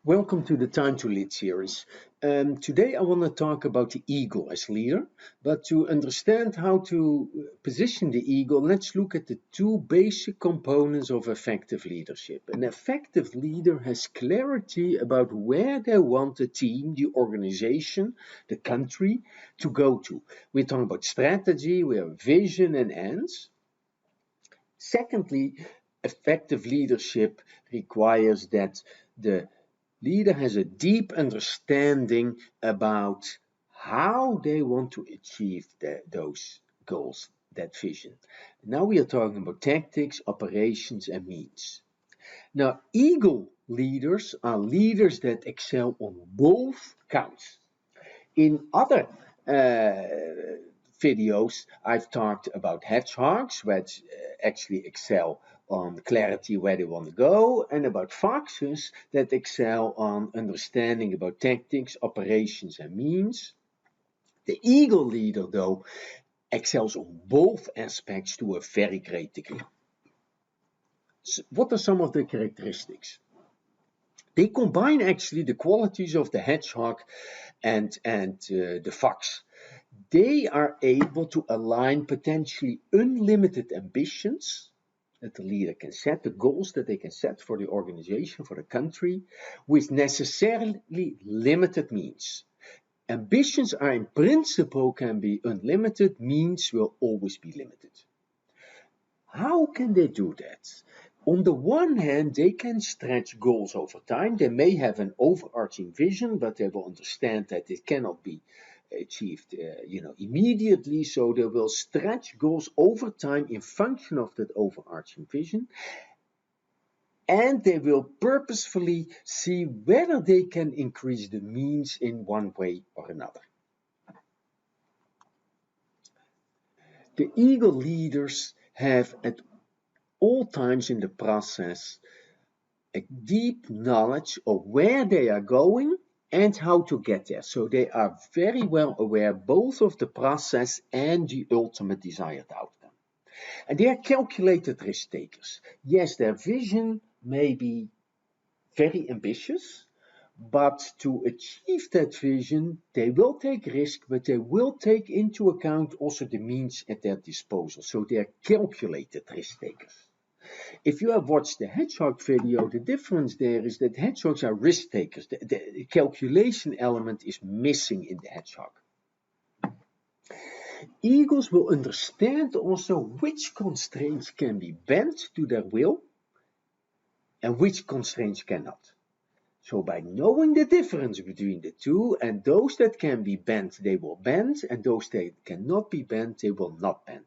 Welcome to the Time to Lead series. Today I want to talk about the ego as leader, but to understand how to position the ego, let's look at the two basic components of effective leadership. An effective leader has clarity about where they want the team, the organization, the country to go to. We're talking about strategy, we have vision and ends. Secondly, effective leadership requires that the leader has a deep understanding about how they want to achieve those goals, that vision. Now we are talking about tactics, operations, and means. Now, ego leaders are leaders that excel on both counts. In other videos, I've talked about hedgehogs, which actually excel on clarity where they want to go, and about foxes that excel on understanding about tactics, operations, and means. The eagle leader, though, excels on both aspects to a very great degree. So what are some of the characteristics? They combine actually the qualities of the hedgehog and the fox. They are able to align potentially unlimited ambitions that the leader can set, the goals that they can set for the organization, for the country, with necessarily limited means. Ambitions are in principle can be unlimited, means will always be limited. How can they do that? On the one hand, they can stretch goals over time. They may have an overarching vision, but they will understand that it cannot be achieved immediately. So they will stretch goals over time in function of that overarching vision. And they will purposefully see whether they can increase the means in one way or another. The eagle leaders have at all times in the process a deep knowledge of where they are going and how to get there. So they are very well aware both of the process and the ultimate desired outcome. And they are calculated risk takers. Yes, their vision may be very ambitious, but to achieve that vision, they will take risk, but they will take into account also the means at their disposal. So they are calculated risk takers. If you have watched the hedgehog video, the difference there is that hedgehogs are risk takers. The calculation element is missing in the hedgehog. Eagles will understand also which constraints can be bent to their will and which constraints cannot. So by knowing the difference between the two, and those that can be bent, they will bend, and those that cannot be bent, they will not bend.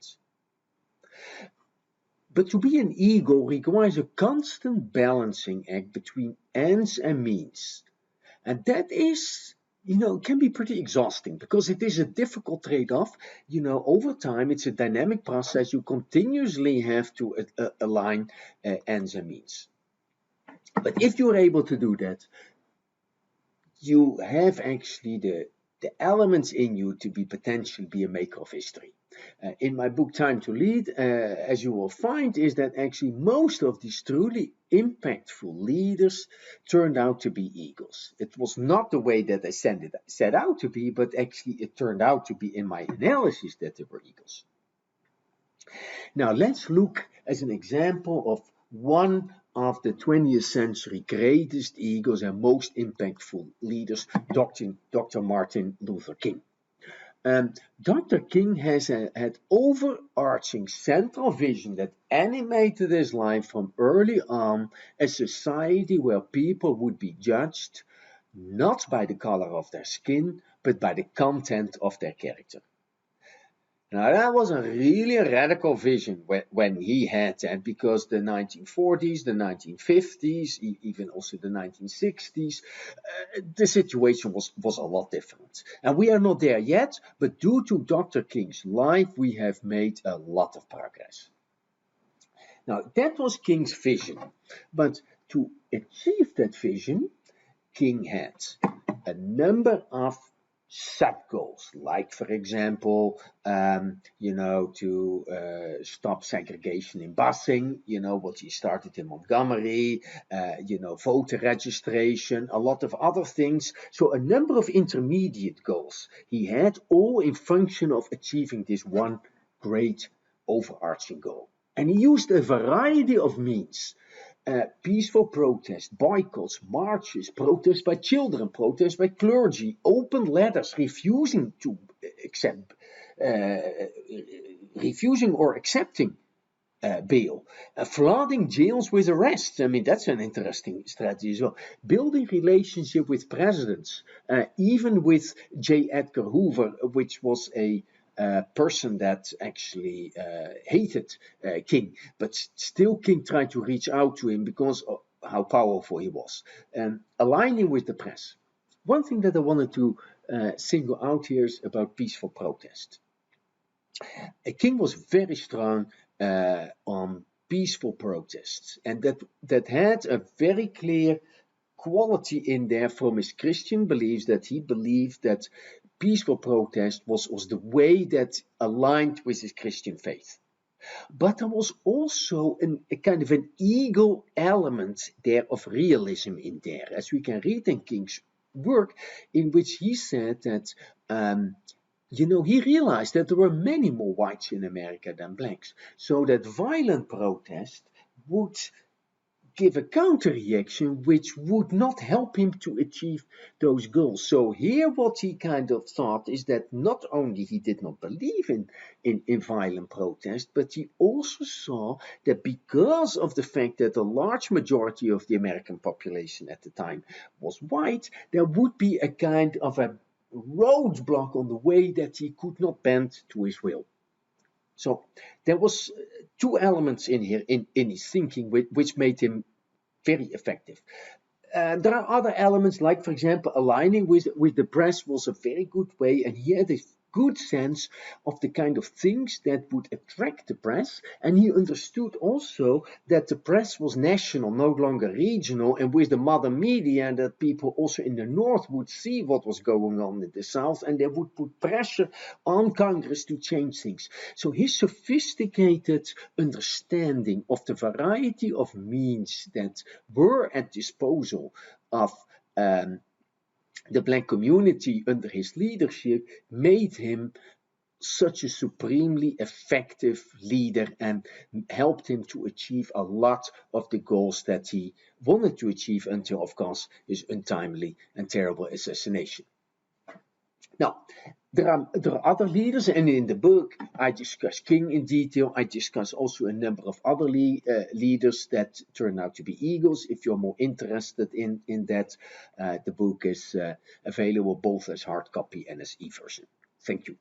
But to be an eagle requires a constant balancing act between ends and means. And that is, can be pretty exhausting because it is a difficult trade-off. Over time, it's a dynamic process. You continuously have to align ends and means. But if you're able to do that, you have actually the elements in you to potentially be a maker of history. In my book, Time to Lead, as you will find, is that actually most of these truly impactful leaders turned out to be eagles. It was not the way that they set out to be, but actually it turned out to be in my analysis that they were eagles. Now let's look as an example of one of the 20th century greatest eagles and most impactful leaders, Dr. Martin Luther King. Dr. King has had overarching central vision that animated his life from early on, a society where people would be judged not by the color of their skin, but by the content of their character. Now that was a really radical vision when he had that, because the 1940s, the 1950s, even also the 1960s, the situation was a lot different. And we are not there yet, but due to Dr. King's life, we have made a lot of progress. Now that was King's vision, but to achieve that vision, King had a number of set goals, like for example, to stop segregation in busing, what he started in Montgomery, voter registration, a lot of other things. So a number of intermediate goals he had, all in function of achieving this one great overarching goal. And he used a variety of means. Peaceful protest, boycotts, marches, protests by children, protests by clergy, open letters refusing to accept, uh, refusing or accepting bail, flooding jails with arrests. I mean, that's an interesting strategy as well. Building relationship with presidents, even with J. Edgar Hoover, which was a person that actually hated King, but still King tried to reach out to him because of how powerful he was. Aligning with the press. One thing that I wanted to single out here is about peaceful protest. King was very strong on peaceful protests, and that had a very clear quality in there from his Christian beliefs, that he believed that peaceful protest was the way that aligned with his Christian faith. But there was also a kind of an ego element there of realism in there, as we can read in King's work, in which he said that he realized that there were many more whites in America than blacks. So that violent protest would give a counter reaction which would not help him to achieve those goals. So here what he kind of thought is that not only he did not believe in violent protest, but he also saw that because of the fact that a large majority of the American population at the time was white, there would be a kind of a roadblock on the way that he could not bend to his will. So there was two elements in here in his thinking which made him very effective. There are other elements, like for example, aligning with the press was a very good way, and he had a good sense of the kind of things that would attract the press, and he understood also that the press was national, no longer regional, and with the modern media that people also in the north would see what was going on in the south, and they would put pressure on Congress to change things. So his sophisticated understanding of the variety of means that were at disposal of the black community under his leadership made him such a supremely effective leader and helped him to achieve a lot of the goals that he wanted to achieve until, of course, his untimely and terrible assassination. Now, there are other leaders, and in the book I discuss King in detail. I discuss also a number of other leaders that turn out to be eagles. If you're more interested in that, the book is available both as hard copy and as e-version. Thank you.